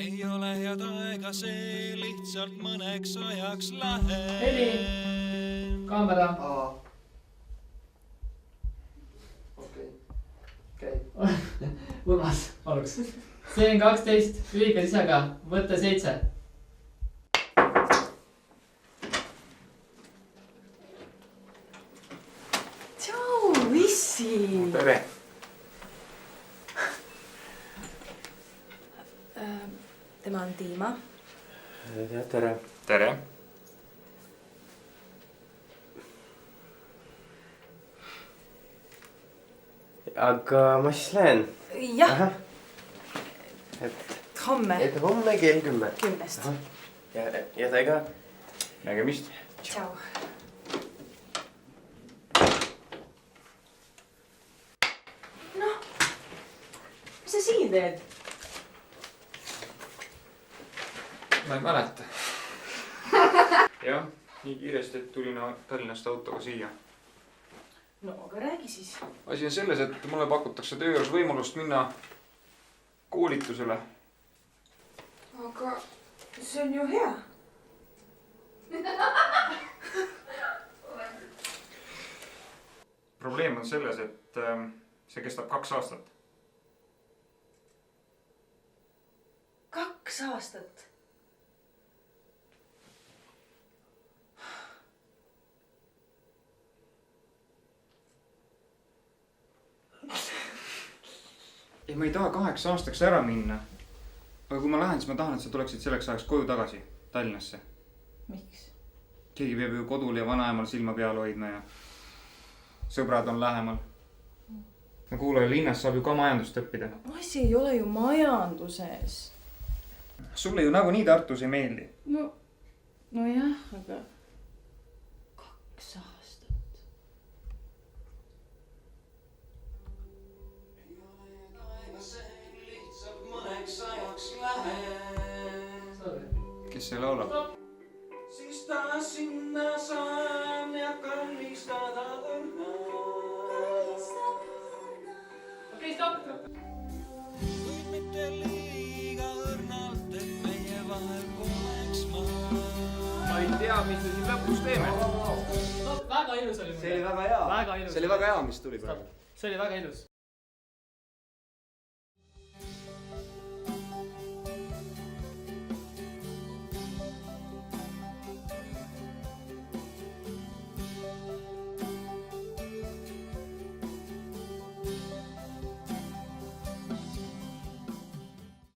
ei ole head aega, see lihtsalt mõneks ajaks lähen. Heli, kaamera. Okei. Urmas, paluks. See on 12 lühika lisaga, võtta 7. Tšau, issi. Tere. Tema on Tiima. Tere. Tere. Aga ma siis lähen. Jah, Et homme homme kell 10. 10. Ja sai ka. Nägemist. Tšau. Noh, mis sa siin teed? Ma ei mäleta. Jah, nii kiiresti, et tulin Tallinnast autoga siia. No, aga räägi siis. Asi on selles, et mulle pakutakse töö juures võimalust minna koolitusele. Aga see on ju hea. Probleem on selles, et see kestab 2 aastat. 2 aastat. Ei, ma ei taha 8 aastaks ära minna. Aga kui ma lähen, siis ma tahan, et sa tuleksid selleks ajaks koju tagasi Tallinnasse. Miks? Keegi peab ju kodul ja vanaemal silma peal hoidma ja sõbrad on lähemal. No kuule, linnas saab ju ka majandust õppida. Asi ei ole ju majanduses. Sulle ju nagunii Tartus ei meeldi. No jah, aga 2 aastat. Kes see laulab? Siis taas sinna saan ja kallistada õrna. Okei, stopp. Kuid mitte liiga õrnalt, et meie vahel poleks maa. Ma ei tea, mis me siin lõpus teeme. No, väga ilus oli. See oli väga hea. Väga ilus. See oli väga hea, mis tuli praegu. See oli väga ilus.